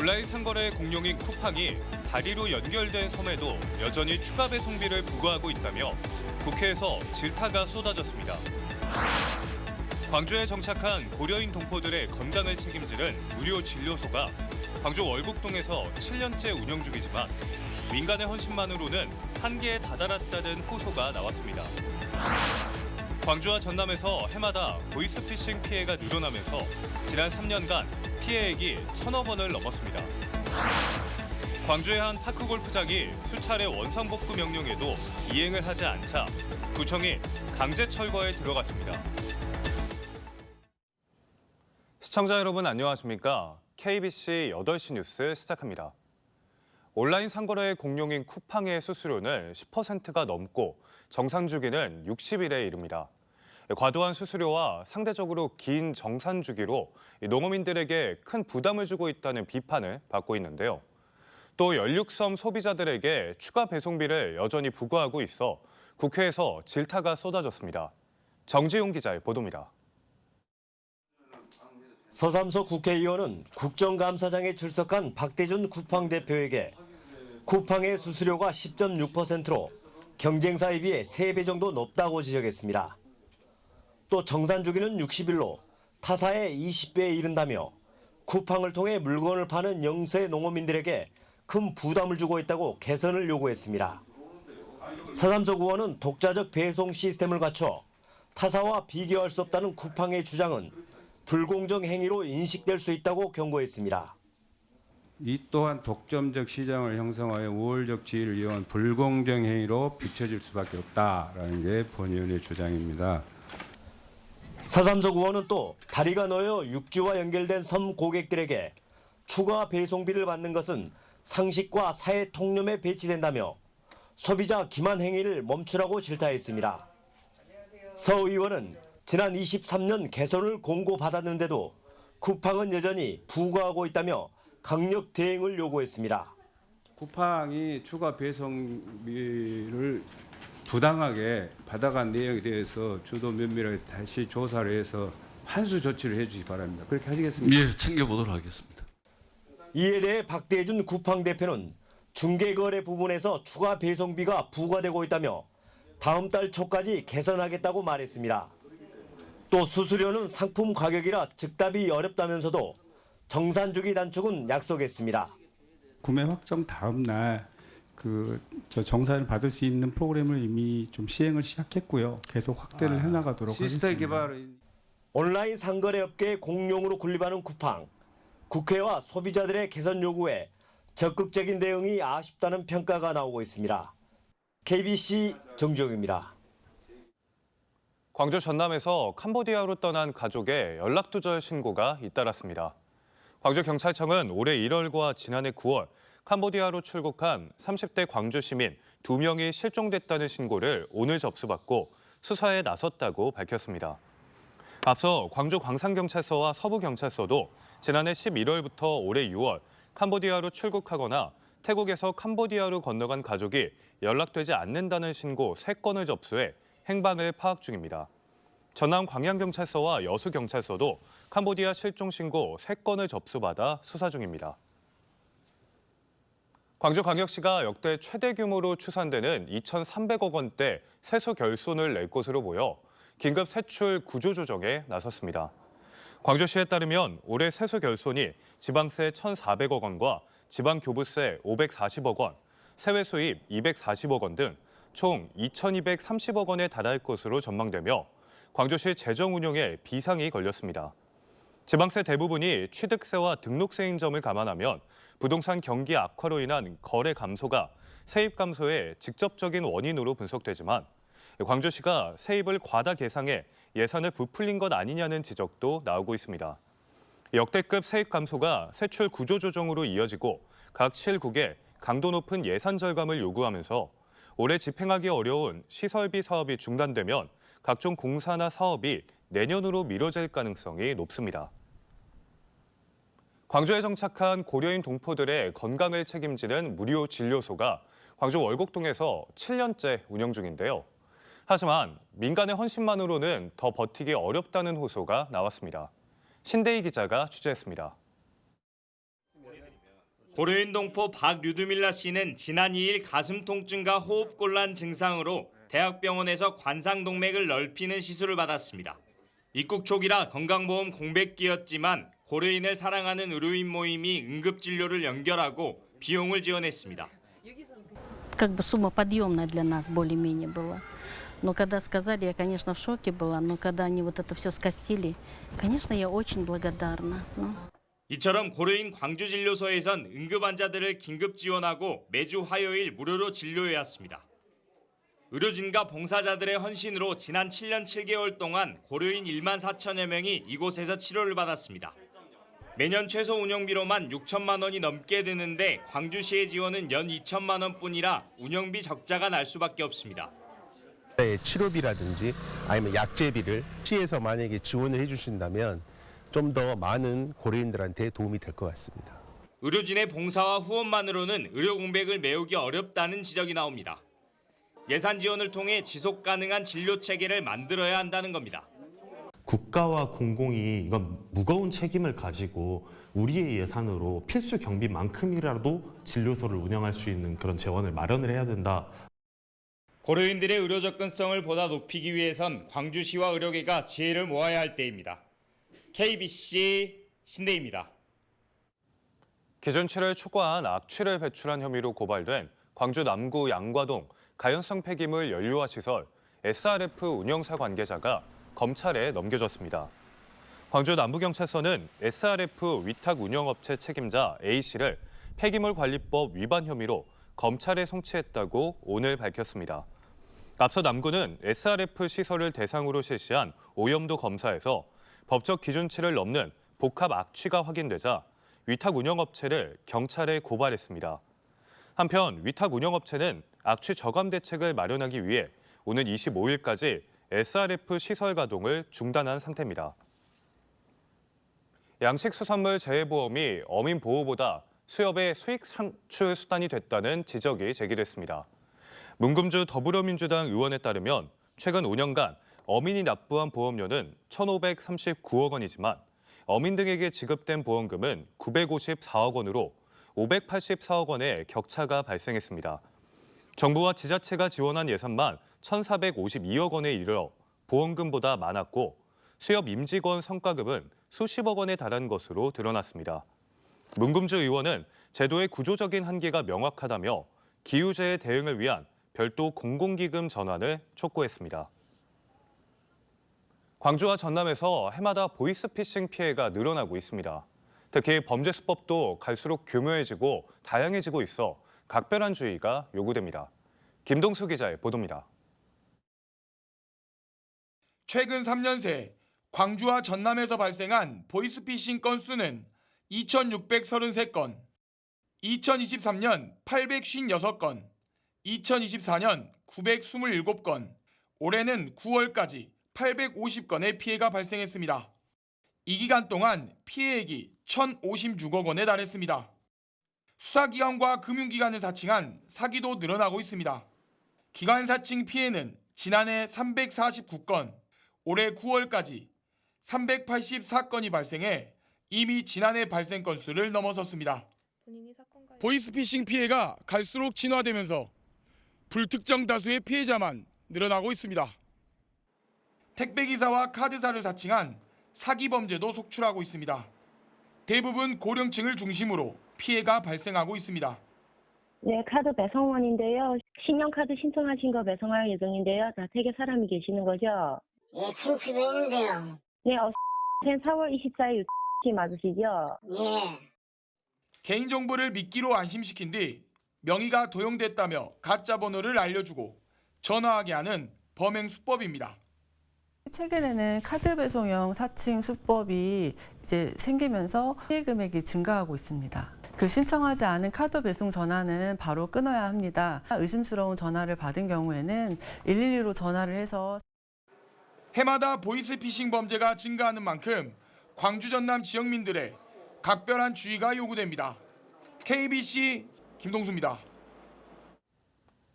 온라인 상거래 공룡인 쿠팡이 다리로 연결된 섬에도 여전히 추가 배송비를 부과하고 있다며 국회에서 질타가 쏟아졌습니다. 광주에 정착한 고려인 동포들의 건강을 책임지는 무료 진료소가 광주 월곡동에서 7년째 운영 중이지만 민간의 헌신만으로는 한계에 다다랐다는 호소가 나왔습니다. 광주와 전남에서 해마다 보이스피싱 피해가 늘어나면서 지난 3년간 피해액이 1,000억 원을 넘었습니다. 광주의 한 파크골프장이 수차례 원상복구 명령에도 이행을 하지 않자 구청이 강제 철거에 들어갔습니다. 시청자 여러분 안녕하십니까? KBC 8시 뉴스 시작합니다. 온라인 상거래 공룡인 쿠팡의 수수료는 10%가 넘고 정산 주기는 60일에 이릅니다. 과도한 수수료와 상대적으로 긴 정산 주기로 농어민들에게 큰 부담을 주고 있다는 비판을 받고 있는데요. 또 연륙섬 소비자들에게 추가 배송비를 여전히 부과하고 있어 국회에서 질타가 쏟아졌습니다. 정지용 기자의 보도입니다. 서삼석 국회의원은 국정감사장에 출석한 박대준 쿠팡 대표에게 쿠팡의 수수료가 10.6%로 경쟁사에 비해 3배 정도 높다고 지적했습니다. 또 정산 주기는 60일로 타사의 20배에 이른다며 쿠팡을 통해 물건을 파는 영세 농어민들에게 큰 부담을 주고 있다고 개선을 요구했습니다. 서삼석 의원은 독자적 배송 시스템을 갖춰 타사와 비교할 수 없다는 쿠팡의 주장은 불공정 행위로 인식될 수 있다고 경고했습니다. 이 또한 독점적 시장을 형성하여 우월적 지위를 이용한 불공정 행위로 비춰질 수밖에 없다라는 게 본 의원의 주장입니다. 서삼석 의원은 또 다리가 놓여 육지와 연결된 섬 고객들에게 추가 배송비를 받는 것은 상식과 사회 통념에 배치된다며 소비자 기만 행위를 멈추라고 질타했습니다. 서 의원은 지난 23년 개선을 공고받았는데도 쿠팡은 여전히 부과하고 있다며 강력 대응을 요구했습니다. 쿠팡이 추가 배송비를 부당하게 받아간 내용에 대해서 주도 면밀하게 다시 조사를 해서 환수 조치를 해주시기 바랍니다. 그렇게 하시겠습니까? 예, 챙겨보도록 하겠습니다. 이에 대해 박대준 쿠팡 대표는 중개거래 부분에서 추가 배송비가 부과되고 있다며 다음 달 초까지 개선하겠다고 말했습니다. 또 수수료는 상품 가격이라 즉답이 어렵다면서도 정산 주기 단축은 약속했습니다. 구매 확정 다음 날 정산을 받을 수 있는 프로그램을 이미 좀 시행을 시작했고요. 계속 확대를 해나가도록 시스템 하겠습니다. 개발을 온라인 상거래 업계의 공룡으로 군림하는 쿠팡. 국회와 소비자들의 개선 요구에 적극적인 대응이 아쉽다는 평가가 나오고 있습니다. KBC 정주영입니다. 광주 전남에서 캄보디아로 떠난 가족의 연락두절 신고가 잇따랐습니다. 광주경찰청은 올해 1월과 지난해 9월 캄보디아로 출국한 30대 광주 시민 2명이 실종됐다는 신고를 오늘 접수받고 수사에 나섰다고 밝혔습니다. 앞서 광주 광산경찰서와 서부경찰서도 지난해 11월부터 올해 6월 캄보디아로 출국하거나 태국에서 캄보디아로 건너간 가족이 연락되지 않는다는 신고 3건을 접수해 행방을 파악 중입니다. 전남 광양경찰서와 여수경찰서도 캄보디아 실종 신고 3건을 접수받아 수사 중입니다. 광주광역시가 역대 최대 규모로 추산되는 2,300억 원대 세수 결손을 낼 것으로 보여 긴급 세출 구조조정에 나섰습니다. 광주시에 따르면 올해 세수 결손이 지방세 1,400억 원과 지방교부세 540억 원, 세외 수입 240억 원 등 총 2,230억 원에 달할 것으로 전망되며 광주시 재정 운용에 비상이 걸렸습니다. 지방세 대부분이 취득세와 등록세인 점을 감안하면 부동산 경기 악화로 인한 거래 감소가 세입 감소의 직접적인 원인으로 분석되지만 광주시가 세입을 과다 계상해 예산을 부풀린 것 아니냐는 지적도 나오고 있습니다. 역대급 세입 감소가 세출 구조조정으로 이어지고 각 7국에 강도 높은 예산 절감을 요구하면서 올해 집행하기 어려운 시설비 사업이 중단되면 각종 공사나 사업이 내년으로 미뤄질 가능성이 높습니다. 광주에 정착한 고려인 동포들의 건강을 책임지는 무료 진료소가 광주 월곡동에서 7년째 운영 중인데요. 하지만 민간의 헌신만으로는 더 버티기 어렵다는 호소가 나왔습니다. 신대희 기자가 취재했습니다. 고려인 동포 박류드밀라 씨는 지난 2일 가슴 통증과 호흡곤란 증상으로 대학병원에서 관상동맥을 넓히는 시술을 받았습니다. 입국 초기라 건강보험 공백기였지만 고려인을 사랑하는 의료인 모임이 응급진료를 연결하고 비용을 지원했습니다. Как бы сумма подъемная для нас более-менее была. Но когда сказали, я, конечно, в шоке была, но когда они вот это все скосили, конечно, я очень благодарна. 이처럼 고려인 광주진료소에선 응급 환자들을 긴급 지원하고 매주 화요일 무료로 진료해왔습니다. 의료진과 봉사자들의 헌신으로 지난 7년 7개월 동안 고려인 1만 4천여 명이 이곳에서 치료를 받았습니다. 매년 최소 운영비로만 6천만 원이 넘게 드는데 광주시의 지원은 연 2천만 원뿐이라 운영비 적자가 날 수밖에 없습니다. 치료비라든지 아니면 약제비를 시에서 만약에 지원을 해주신다면 좀 더 많은 고려인들한테 도움이 될 것 같습니다. 의료진의 봉사와 후원만으로는 의료 공백을 메우기 어렵다는 지적이 나옵니다. 예산 지원을 통해 지속 가능한 진료 체계를 만들어야 한다는 겁니다. 국가와 공공이 이건 무거운 책임을 가지고 우리의 예산으로 필수 경비만큼이라도 진료소를 운영할 수 있는 그런 재원을 마련을 해야 된다. 고려인들의 의료 접근성을 보다 높이기 위해선 광주시와 의료계가 지혜를 모아야 할 때입니다. KBC 신대입니다. 기준치를 초과한 악취를 배출한 혐의로 고발된 광주 남구 양과동 가연성 폐기물 연료화 시설 SRF 운영사 관계자가 검찰에 넘겨졌습니다. 광주 남부경찰서는 SRF 위탁 운영업체 책임자 A씨를 폐기물관리법 위반 혐의로 검찰에 송치했다고 오늘 밝혔습니다. 앞서 남구는 SRF 시설을 대상으로 실시한 오염도 검사에서 법적 기준치를 넘는 복합 악취가 확인되자 위탁 운영업체를 경찰에 고발했습니다. 한편 위탁 운영업체는 악취 저감 대책을 마련하기 위해 오는 25일까지 SRF 시설 가동을 중단한 상태입니다. 양식수산물 재해보험이 어민 보호보다 수협의 수익 창출 수단이 됐다는 지적이 제기됐습니다. 문금주 더불어민주당 의원에 따르면 최근 5년간 어민이 납부한 보험료는 1,539억 원이지만 어민 등에게 지급된 보험금은 954억 원으로 584억 원의 격차가 발생했습니다. 정부와 지자체가 지원한 예산만 1,452억 원에 이르러 보험금보다 많았고 수협 임직원 성과급은 수십억 원에 달한 것으로 드러났습니다. 문금주 의원은 제도의 구조적인 한계가 명확하다며 기후재해 대응을 위한 별도 공공기금 전환을 촉구했습니다. 광주와 전남에서 해마다 보이스피싱 피해가 늘어나고 있습니다. 특히 범죄 수법도 갈수록 교묘해지고 다양해지고 있어 각별한 주의가 요구됩니다. 김동수 기자의 보도입니다. 최근 3년 새 광주와 전남에서 발생한 보이스피싱 건수는 2,633건, 2023년 856건, 2024년 927건, 올해는 9월까지 850건의 피해가 발생했습니다. 이 기간 동안 피해액이 1,056억 원에 달했습니다. 수사기관과 금융기관을 사칭한 사기도 늘어나고 있습니다. 기관 사칭 피해는 지난해 349건, 올해 9월까지 384건이 발생해 이미 지난해 발생 건수를 넘어섰습니다. 보이스피싱 피해가 갈수록 진화되면서 불특정 다수의 피해자만 늘어나고 있습니다. 택배기사와 카드사를 사칭한 사기 범죄도 속출하고 있습니다. 대부분 고령층을 중심으로 피해가 발생하고 있습니다. 네, 카드 배송원인데요. 신용카드 신청하신 거 배송할 예정인데요. 자택에 사람이 계시는 거죠? 예, 친집에 있는데요. 네, 4월 24일 맞으시죠? 예. 개인정보를 미끼로 안심시킨 뒤 명의가 도용됐다며 가짜 번호를 알려주고 전화하게 하는 범행 수법입니다. 최근에는 카드 배송형 사칭 수법이 이제 생기면서 피해 금액이 증가하고 있습니다. 그 신청하지 않은 카드 배송 전화는 바로 끊어야 합니다. 의심스러운 전화를 받은 경우에는 112로 전화를 해서 해마다 보이스피싱 범죄가 증가하는 만큼 광주 전남 지역민들의 각별한 주의가 요구됩니다. KBC 김동수입니다.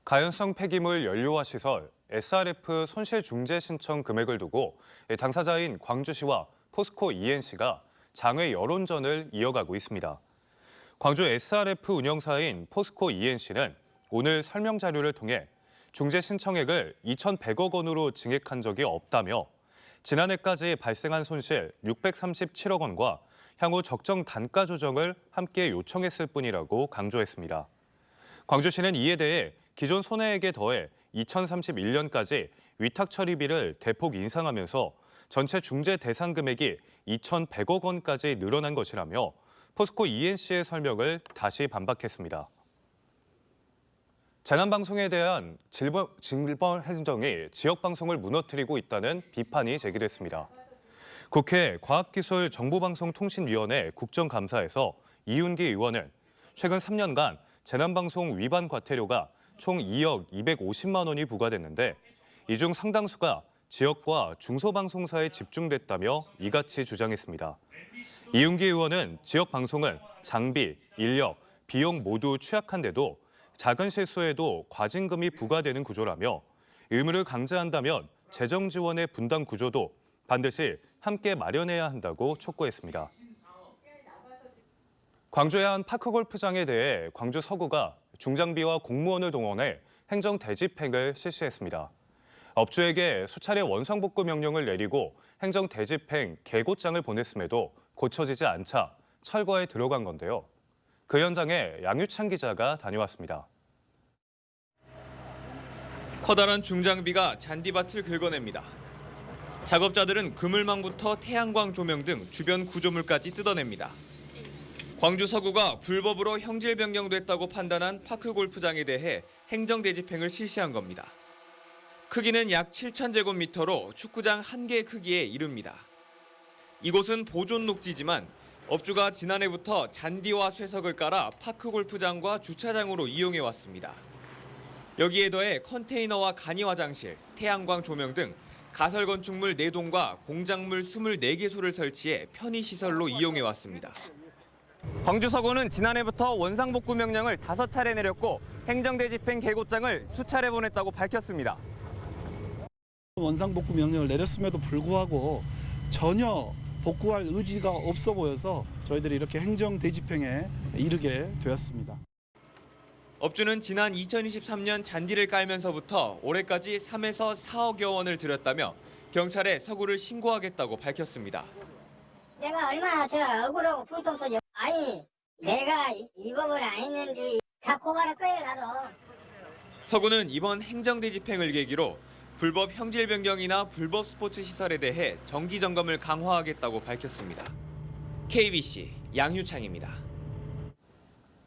가연성 폐기물 연료화 시설 SRF 손실 중재 신청 금액을 두고 당사자인 광주시와 포스코 ENC가 장외 여론전을 이어가고 있습니다. 광주 SRF 운영사인 포스코 ENC는 오늘 설명 자료를 통해 중재 신청액을 2,100억 원으로 증액한 적이 없다며 지난해까지 발생한 손실 637억 원과 향후 적정 단가 조정을 함께 요청했을 뿐이라고 강조했습니다. 광주시는 이에 대해 기존 손해액에 더해 2031년까지 위탁 처리비를 대폭 인상하면서 전체 중재 대상 금액이 2,100억 원까지 늘어난 것이라며 포스코 ENC의 설명을 다시 반박했습니다. 재난방송에 대한 질번 행정이 지역방송을 무너뜨리고 있다는 비판이 제기됐습니다. 국회 과학기술정보방송통신위원회 국정감사에서 이윤기 의원은 최근 3년간 재난방송 위반 과태료가 총 2억 250만 원이 부과됐는데 이 중 상당수가 지역과 중소방송사에 집중됐다며 이같이 주장했습니다. 이윤기 의원은 지역 방송은 장비, 인력, 비용 모두 취약한데도 작은 실수에도 과징금이 부과되는 구조라며 의무를 강제한다면 재정 지원의 분담 구조도 반드시 함께 마련해야 한다고 촉구했습니다. 광주의 한 파크골프장에 대해 광주 서구가 중장비와 공무원을 동원해 행정 대집행을 실시했습니다. 업주에게 수차례 원상복구 명령을 내리고 행정 대집행 계고장을 보냈음에도 고쳐지지 않자 철거에 들어간 건데요. 그 현장에 양유찬 기자가 다녀왔습니다. 커다란 중장비가 잔디밭을 긁어냅니다. 작업자들은 그물망부터 태양광 조명 등 주변 구조물까지 뜯어냅니다. 광주 서구가 불법으로 형질 변경됐다고 판단한 파크 골프장에 대해 행정 대집행을 실시한 겁니다. 크기는 약 7,000제곱미터로 축구장 1개 크기에 이릅니다. 이곳은 보존 녹지지만 업주가 지난해부터 잔디와 쇠석을 깔아 파크 골프장과 주차장으로 이용해 왔습니다. 여기에 더해 컨테이너와 간이 화장실, 태양광 조명 등 가설 건축물 4동과 공작물 24개소를 설치해 편의시설로 이용해 왔습니다. 광주 서구는 지난해부터 원상복구 명령을 5차례 내렸고 행정대집행 계고장을 수차례 보냈다고 밝혔습니다. 원상복구 명령을 내렸음에도 불구하고 전혀 복구할 의지가 없어 보여서 저희들이 이렇게 행정대집행에 이르게 되었습니다. 업주는 지난 2023년 잔디를 깔면서부터 올해까지 3에서 4억여 원을 들였다며 경찰에 서구를 신고하겠다고 밝혔습니다. 내가 얼마나 억울하고 분통 터져. 아니 내가 이 법을 안 했는데 다 고발할 거예요 나도. 서구는 이번 행정대집행을 계기로 불법 형질 변경이나 불법 스포츠 시설에 대해 정기 점검을 강화하겠다고 밝혔습니다. KBC 양유창입니다.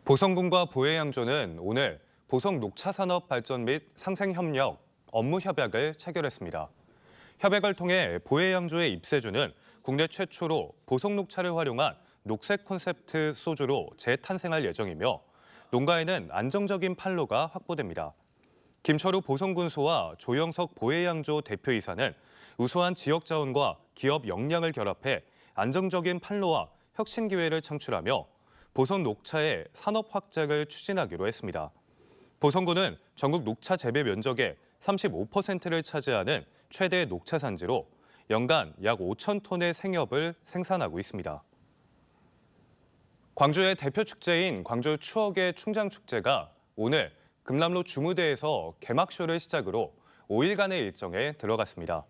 보성군과 보혜양조는 오늘 보성 녹차산업 발전 및 상생협력 업무 협약을 체결했습니다. 협약을 통해 보혜양조의 입세주는 국내 최초로 보성 녹차를 활용한 녹색 콘셉트 소주로 재탄생할 예정이며 농가에는 안정적인 판로가 확보됩니다. 김철우 보성군소와 조영석 보혜양조 대표이사는 우수한 지역 자원과 기업 역량을 결합해 안정적인 판로와 혁신 기회를 창출하며 보성 녹차의 산업 확장을 추진하기로 했습니다. 보성군은 전국 녹차 재배 면적의 35%를 차지하는 최대 녹차 산지로 연간 약 5천 톤의 생엽을 생산하고 있습니다. 광주의 대표 축제인 광주 추억의 충장축제가 오늘 금남로 주무대에서 개막쇼를 시작으로 5일간의 일정에 들어갔습니다.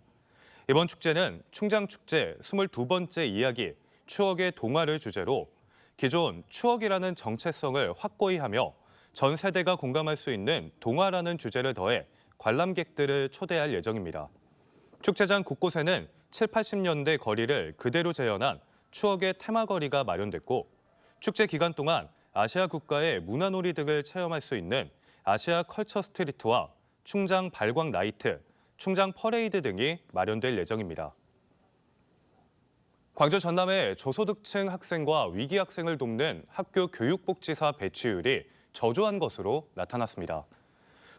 이번 축제는 충장축제 22번째 이야기 추억의 동화를 주제로 기존 추억이라는 정체성을 확고히 하며 전 세대가 공감할 수 있는 동화라는 주제를 더해 관람객들을 초대할 예정입니다. 축제장 곳곳에는 7, 80년대 거리를 그대로 재현한 추억의 테마거리가 마련됐고 축제 기간 동안 아시아 국가의 문화놀이 등을 체험할 수 있는 아시아 컬처 스트리트와 충장 발광 나이트, 충장 퍼레이드 등이 마련될 예정입니다. 광주 전남의 저소득층 학생과 위기 학생을 돕는 학교 교육복지사 배치율이 저조한 것으로 나타났습니다.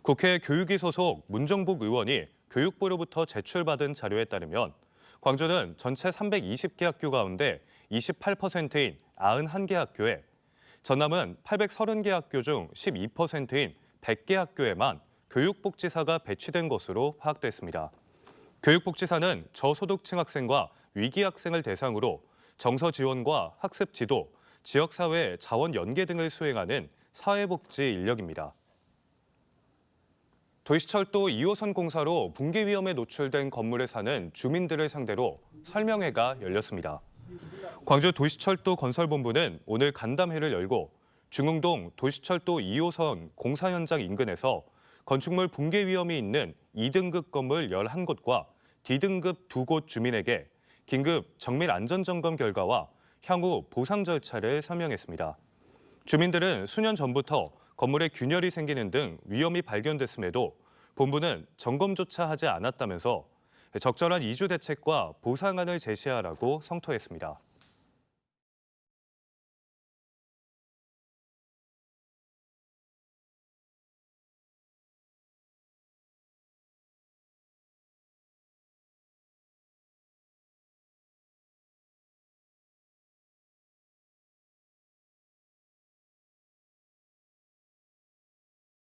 국회 교육위 소속 문정복 의원이 교육부로부터 제출받은 자료에 따르면 광주는 전체 320개 학교 가운데 28%인 91개 학교에 전남은 830개 학교 중 12%인 100개 학교에만 교육복지사가 배치된 것으로 파악됐습니다. 교육복지사는 저소득층 학생과 위기 학생을 대상으로 정서 지원과 학습 지도, 지역사회 자원 연계 등을 수행하는 사회복지 인력입니다. 도시철도 2호선 공사로 붕괴 위험에 노출된 건물에 사는 주민들을 상대로 설명회가 열렸습니다. 광주 도시철도 건설본부는 오늘 간담회를 열고 중흥동 도시철도 2호선 공사 현장 인근에서 건축물 붕괴 위험이 있는 2등급 건물 11곳과 D등급 2곳 주민에게 긴급 정밀 안전점검 결과와 향후 보상 절차를 설명했습니다. 주민들은 수년 전부터 건물에 균열이 생기는 등 위험이 발견됐음에도 본부는 점검조차 하지 않았다면서 적절한 이주 대책과 보상안을 제시하라고 성토했습니다.